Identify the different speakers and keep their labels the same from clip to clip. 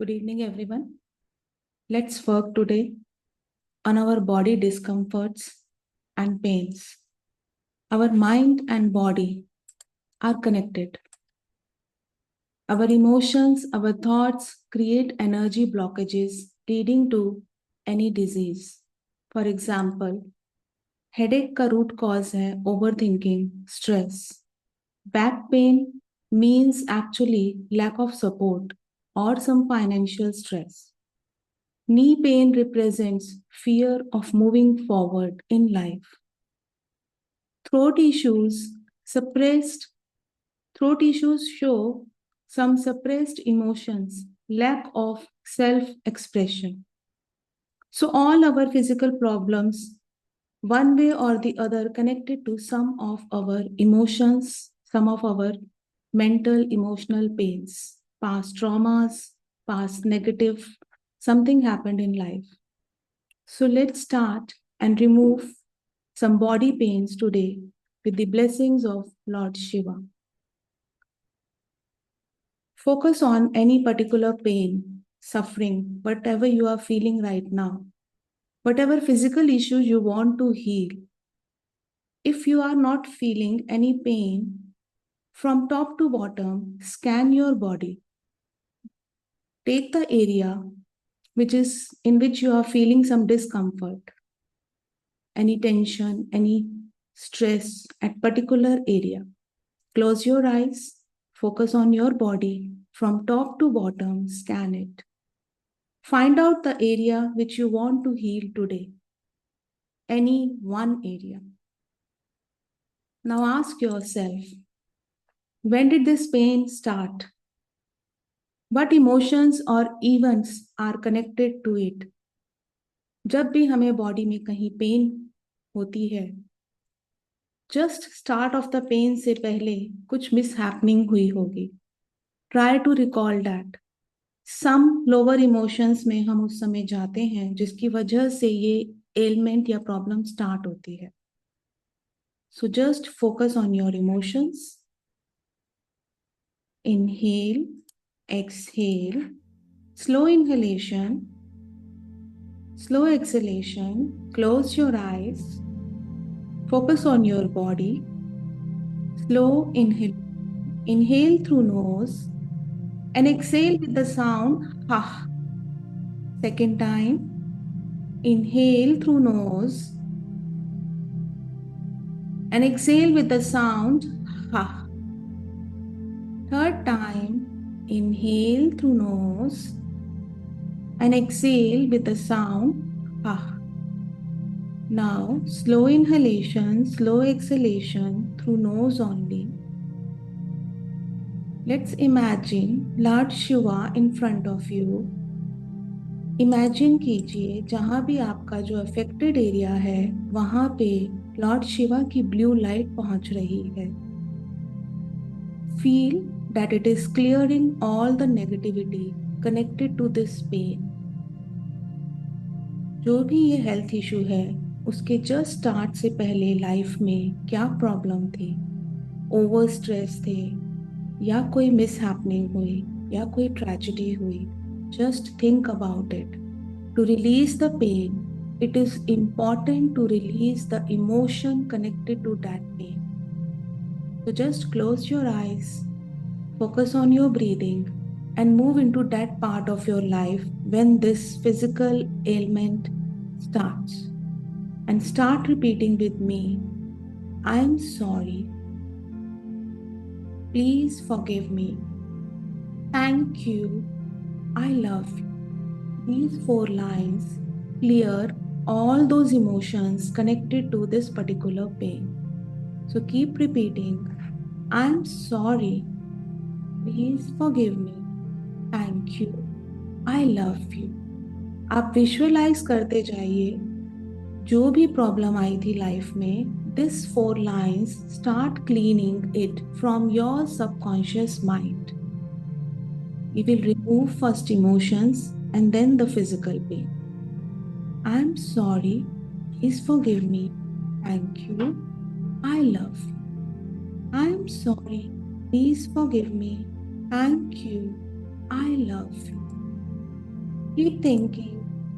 Speaker 1: Good evening, everyone. Let's work today on our body discomforts and pains. Our mind and body are connected. Our emotions, our thoughts create energy blockages leading to any disease. For example, headache का root cause है overthinking, stress. Back pain means actually lack of support or some financial stress. Knee pain represents fear of moving forward in life. Throat issues suppressed Throat issues show some suppressed emotions, lack of self-expression. So all our physical problems, one way or the other, connected to some of our emotions, some of our mental emotional pains, past traumas, past negative, something happened in life. So let's start and remove some body pains today with the blessings of Lord Shiva. Focus on any particular pain, suffering, whatever you are feeling right now, whatever physical issues you want to heal. If you are not feeling any pain, from top to bottom, scan your body. Take the area in which you are feeling some discomfort, any tension, any stress at particular area. Close your eyes, focus on your body from top to bottom, scan it. Find out the area which you want to heal today. Any one area. Now ask yourself, when did this pain start? What emotions or events are connected to it? जब भी हमें body में कहीं pain होती है, just start of the pain से पहले कुछ मिसहैपनिंग हुई होगी. Try to recall that. Some lower emotions में हम उस समय जाते हैं जिसकी वजह से ये एलिमेंट या प्रॉब्लम स्टार्ट होती है. So just focus on your emotions. Inhale, exhale, slow inhalation, slow exhalation. Close your eyes. Focus on your body. Slow inhale. Inhale through nose and exhale with the sound ha. Second time. Inhale through nose and exhale with the sound ha. Third time, inhale through nose and exhale with the sound ha. Now, slow inhalation, slow exhalation through nose only. Let's imagine Lord Shiva in front of you. Imagine कीजिए जहाँ भी आपका जो affected area है वहाँ पे Lord Shiva की blue light पहुँच रही है. Feel that it is clearing all the negativity connected to this pain. जो भी ये हेल्थ इशू है उसके जस्ट स्टार्ट से पहले लाइफ में क्या प्रॉब्लम थी, ओवर स्ट्रेस थे या कोई मिसहैपनिंग हुई या कोई ट्रेजेडी हुई, just think about it. To release the pain, it is important to release the emotion connected to that pain. So just close your eyes, focus on your breathing and move into that part of your life when this physical ailment starts. And start repeating with me, I am sorry. Please forgive me. Thank you. I love you. These 4 lines clear all those emotions connected to this particular pain. So keep repeating, I am sorry. Please forgive me. Thank you. I love you. आप visualise करते जाइए जो भी problem आई थी life में. This 4 lines start cleaning it from your subconscious mind. You will remove first emotions and then the physical pain. I am sorry. Please forgive me. Thank you. I love you. I am sorry. Please forgive me. Thank you. I love you. Keep thinking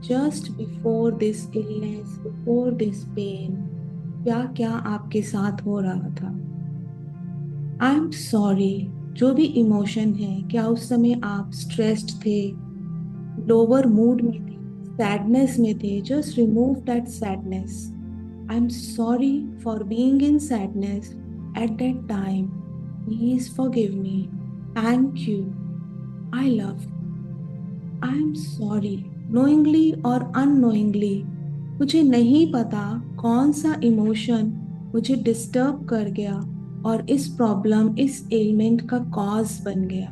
Speaker 1: just before this illness, before this pain, क्या क्या आपके साथ हो रहा था. आई am sorry. जो भी emotion है, क्या उस समय आप स्ट्रेस्ड थे, लोअर मूड में थे, सैडनेस में थे? Just remove that sadness. I am sorry for being in sadness at that time. Please forgive me. Thank you. I love. I am sorry. Knowingly और अननोइंगली मुझे नहीं पता कौन सा इमोशन मुझे डिस्टर्ब कर गया और इस प्रॉब्लम, इस एलिमेंट का कॉज बन गया.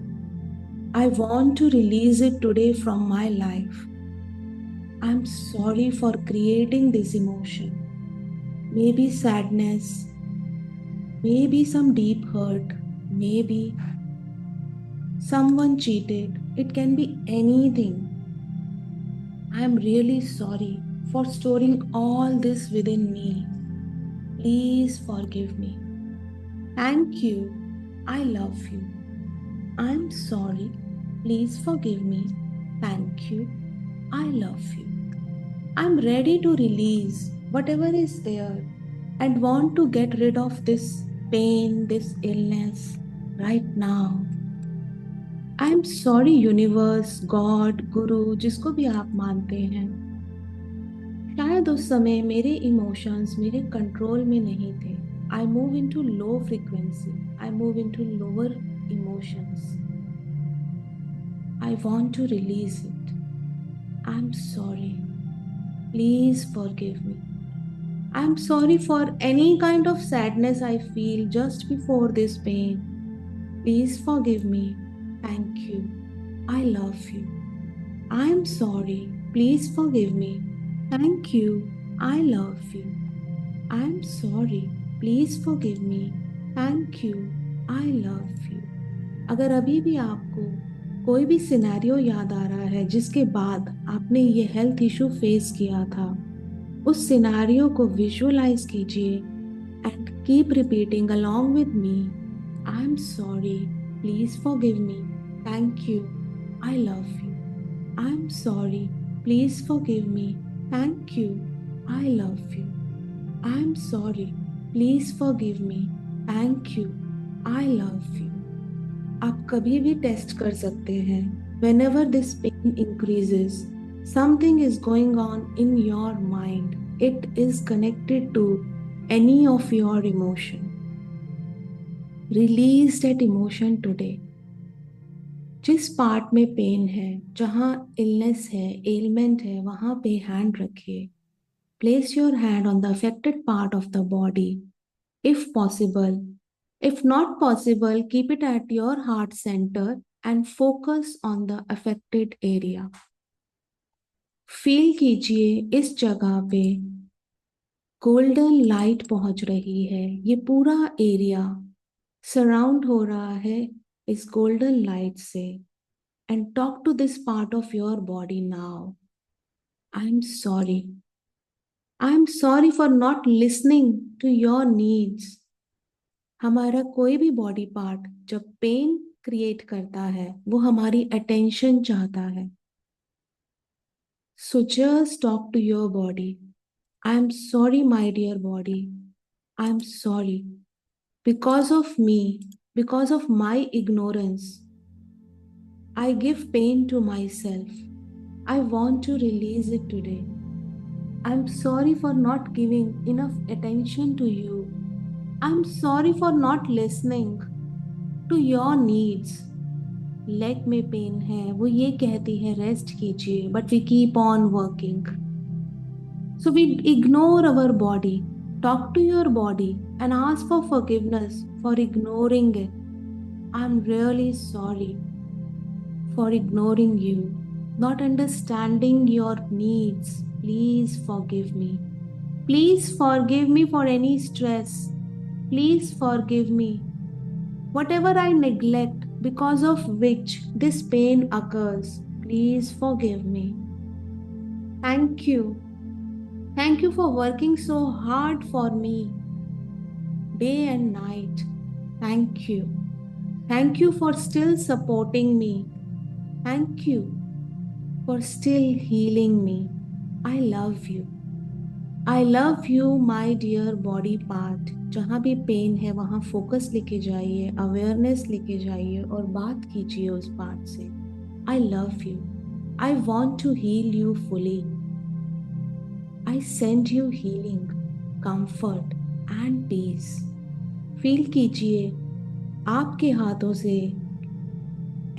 Speaker 1: I want to release it today from my life. I am sorry for creating this emotion. Maybe sadness, maybe some deep hurt, maybe someone cheated. It can be anything. I am really sorry for storing all this within me. Please forgive me. Thank you. I love you. I'm sorry. Please forgive me. Thank you. I love you. I'm ready to release whatever is there and want to get rid of this pain, this illness right now. I am sorry universe, God, गुरु, जिसको भी आप मानते हैं. शायद उस समय मेरे emotions मेरे कंट्रोल में नहीं थे. I move into low frequency. I move into lower emotions. I want to release it. I am sorry. Please forgive me. I am sorry for any kind of sadness I feel just before this pain. Please forgive me. Thank you. I love you. I am sorry. Please forgive me. Thank you. I love you. I am sorry. Please forgive me. Thank you. I love you. अगर अभी भी आपको कोई भी scenario याद आ रहा है जिसके बाद आपने ये हेल्थ इशू फेस किया था, उस सिनेरियो को विजुअलाइज कीजिए and keep repeating along with me. I am sorry. Please forgive me. Thank you. I love you. I'm sorry. Please forgive me. Thank you. I love you. I'm sorry. Please forgive me. Thank you. I love you. आप कभी भी test कर सकते हैं. Whenever this pain increases, something is going on in your mind. It is connected to any of your emotion. Release that emotion today. जिस part में pen है, जहाँ इलनेस है, एलिमेंट है, वहाँ पे हैंड रखिए. Place your hand on the affected part of the body if possible. If not possible, keep it at your heart centre and focus on the affected area. Feel कीजिए इस जगह पे golden light पहुंच रही है. ये पूरा एरिया सराउंड हो रहा है इस गोल्डन लाइट से. And talk to this part of your body now. I'm sorry. I'm sorry for not listening to your needs. हमारा कोई भी बॉडी पार्ट जब पेन क्रिएट करता है, वो हमारी अटेंशन चाहता है. So just talk to your body. I'm sorry, my dear body. I'm sorry. Because of me, because of my ignorance, I give pain to myself. I want to release it today. I'm sorry for not giving enough attention to you. I'm sorry for not listening to your needs. Leg में pen है, वो ये कहती है rest कीजिए, but we keep on working. So we ignore our body. Talk to your body and ask for forgiveness for ignoring it. I'm really sorry for ignoring you, not understanding your needs. Please forgive me. Please forgive me for any stress. Please forgive me. Whatever I neglect because of which this pain occurs, please forgive me. Thank you. Thank you for working so hard for me, day and night. Thank you. Thank you for still supporting me. Thank you. for still healing me. I love you. I love you, my dear body part. जहाँ भी pen है वहाँ focus लेके जाइए, awareness लेके जाइए और बात कीजिए उस पार्ट से. I love you. I want to heal you fully. I send you healing, comfort and peace. Feel कीजिए आपके हाथों से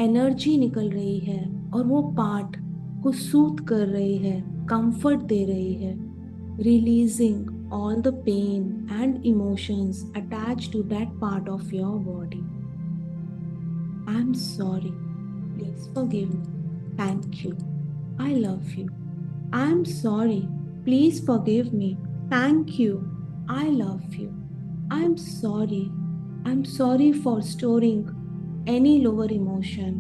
Speaker 1: एनर्जी निकल रही है और वो पार्ट को सूथ कर रही है, कंफर्ट दे रही है, releasing all the pain and emotions attached to that part of your body. I'm sorry. Please forgive me. Thank you. I love you. I'm sorry. Please forgive me. Thank you. I love you. I'm sorry. I'm sorry for storing any lower emotion.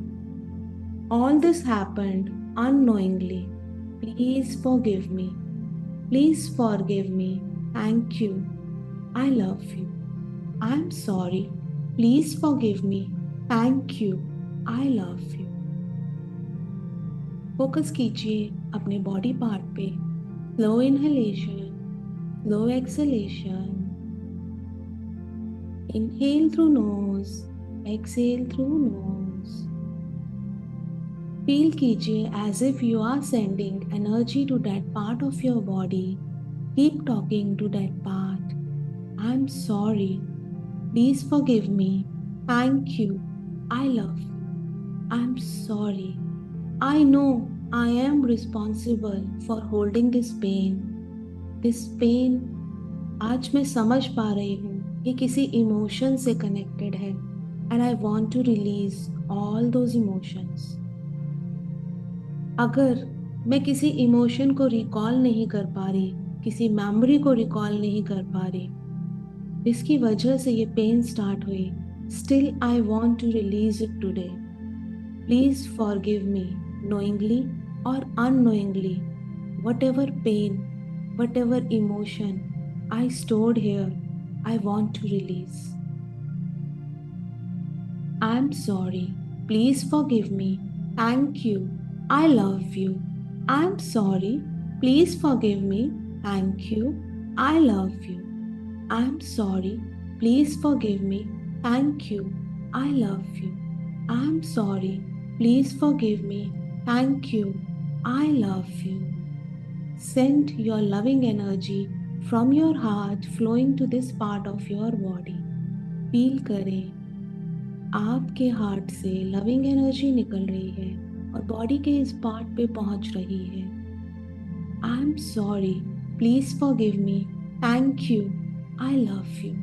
Speaker 1: All this happened unknowingly. Please forgive me. Please forgive me. Thank you. I love you. I'm sorry. Please forgive me. Thank you. I love you. Focus कीजिए अपने body part पे. Slow inhalation, slow exhalation. Inhale through nose, exhale through nose. Feel कीजिए as if you are sending energy to that part of your body. Keep talking to that part. I'm sorry. Please forgive me. Thank you. I love you. I'm sorry. I know I am responsible for holding this pain. This pain आज मैं समझ पा रही हूँ ये किसी emotion से connected है and I want to release all those emotions. अगर मैं किसी इमोशन को रिकॉल नहीं कर पा रही, किसी मेमोरी को रिकॉल नहीं कर पा रही, जिसकी वजह से ये पेन स्टार्ट हुई, still I want to release it today. Please forgive me knowingly or unknowingly. Whatever pain, whatever emotion I stored here, I want to release. I'm sorry. Please forgive me. Thank you. I love you. I'm sorry. Please forgive me. Thank you. I love you. I'm sorry. Please forgive me. Thank you. I love you. I'm sorry. Please forgive me. Thank you. I love you. Send your loving energy from your heart flowing to this part of your body. Feel करें आपके heart से loving energy निकल रही है और body के इस part पे पहुंच रही है. आई am sorry. Please forgive me. Thank you. I love you.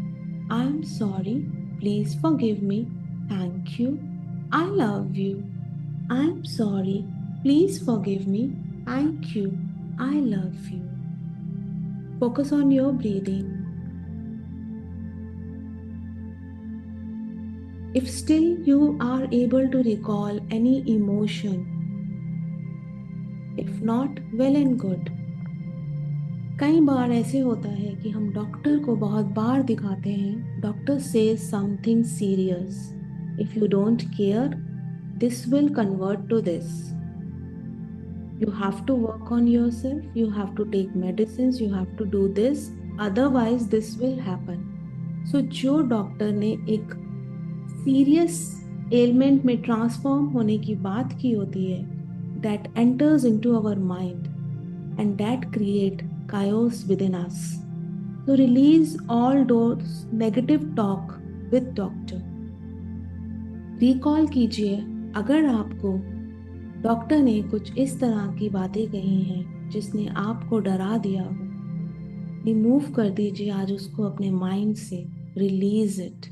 Speaker 1: I am sorry. Please forgive me. Thank you. I love you. I am sorry. Please forgive me. Thank you. I love you. Focus on your breathing. If still you are able to recall any emotion, if not, well and good. कई बार ऐसे होता है कि हम doctor को बहुत बार दिखाते हैं. Doctor says something serious. If you don't care, this will convert to this. You have to work on yourself. You have to take medicines. You have to do this. Otherwise, this will happen. So जो doctor ने एक serious element में transform होने की बात की होती है, that enters into our mind and that create chaos within us. तो release all those negative talk with doctor. Recall कीजिए अगर आपको डॉक्टर ने कुछ इस तरह की बातें कही हैं जिसने आपको डरा दिया हो, रिमूव कर दीजिए आज उसको अपने माइंड से. Release it.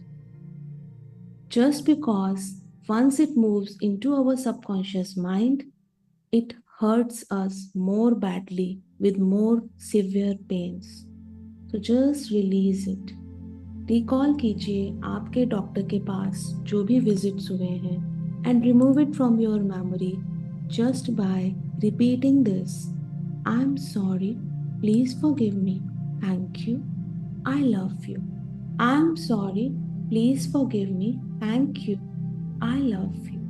Speaker 1: Just because once it moves into our subconscious mind, it hurts us more badly with more severe pains. So just release it. Recall कीजिए आपके डॉक्टर के पास जो भी विजिट्स हुए हैं and remove it from your memory just by repeating this. I'm sorry. Please forgive me. Thank you. I love you. I'm sorry. Please forgive me. Thank you. I love you.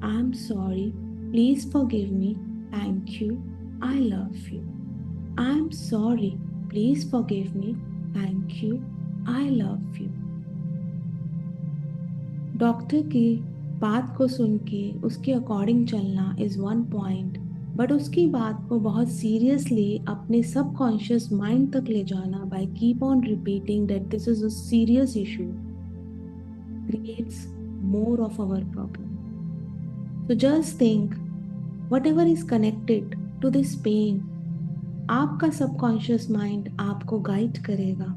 Speaker 1: I'm sorry. Please forgive me. Thank you. I love you. I'm sorry. Please forgive me. Thank you. I love you. Doctor की बात को सुन के उसके according चलना is one point, but उसकी बात को बहुत सीरियसली अपने सबकॉन्शियस माइंड तक ले जाना by keep on repeating that this is a serious issue creates more of our problem. So just think, whatever is connected to this pain, आपका subconscious mind आपको गाइड करेगा.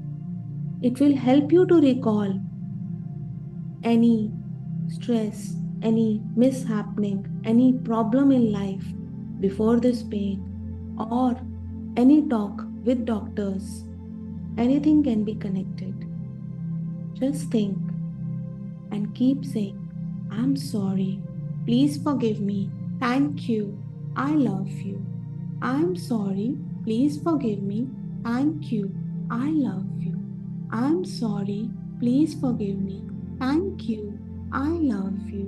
Speaker 1: It will help you to recall any stress, any mishappening, any problem in life before this pain, or any talk with doctors. Anything can be connected. Just think and keep saying, I'm sorry. Please forgive me. Thank you. I love you. I'm sorry. Please forgive me. Thank you. I love you. I'm sorry. Please forgive me. Thank you. I love you.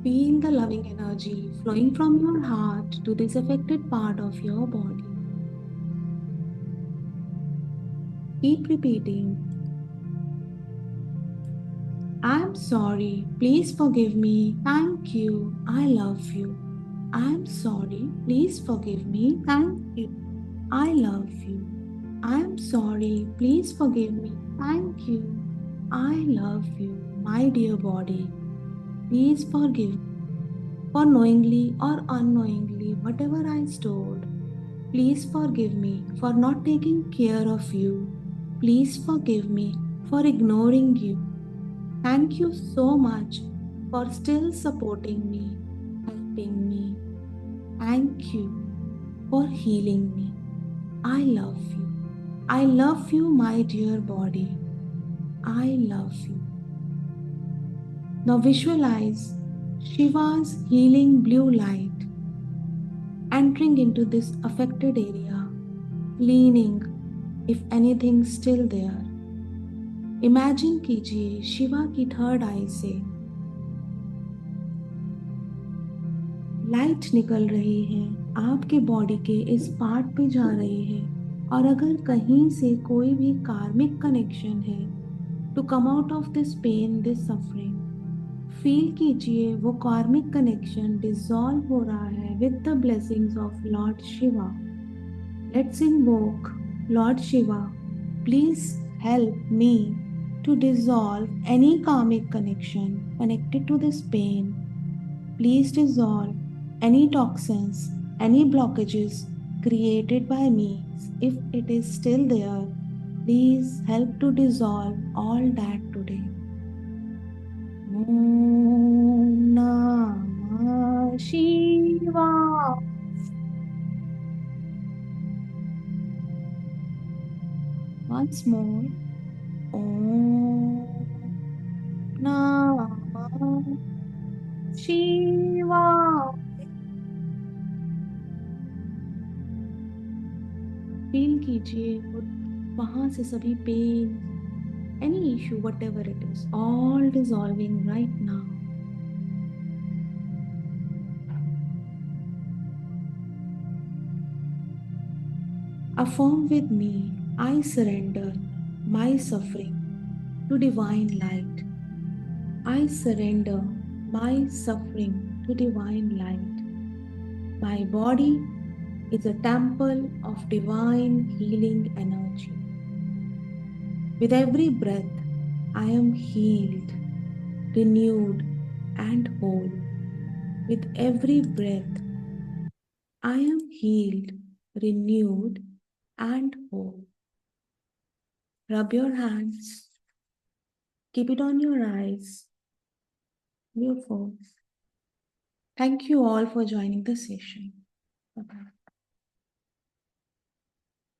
Speaker 1: Feel the loving energy flowing from your heart to this affected part of your body. Keep repeating, I'm sorry. Please forgive me. Thank you. I love you. I'm sorry. Please forgive me. Thank you. I love you. I'm sorry. Please forgive me. Thank you. I love you. My dear body, please forgive me for knowingly or unknowingly whatever I stored. Please forgive me for not taking care of you. Please forgive me for ignoring you. Thank you so much for still supporting me, helping me. Thank you for healing me. I love you. I love you, my dear body. I love you. Now visualize Shiva's healing blue light entering into this affected area, cleaning if anything still there. Imagine कीजिए शिवा की third आई से light निकल रही है, आपके body के इस part पे जा रही है, और अगर कहीं से कोई भी कार्मिक कनेक्शन है to come out of this pain, this suffering, feel कीजिए वो कार्मिक कनेक्शन डिसॉल्व हो रहा है with the blessings of Lord Shiva. Let's invoke Lord Shiva, please help me to dissolve any karmic connection connected to this pain. Please dissolve any toxins, any blockages created by me. If it is still there, please help to dissolve all that today. Om Namah Shivaya. Once more. Om Namah Shivaya. Feel कीजिए वहां से सभी pain, any issue, whatever it is, all dissolving right now. Affirm with me, I surrender my suffering to divine light. I surrender my suffering to divine light. My body is a temple of divine healing energy. With every breath, I am healed, renewed, and whole. With every breath, I am healed, renewed, and whole. Rub your hands, keep it on your eyes, your face. Thank you all for joining the session. Bye-bye.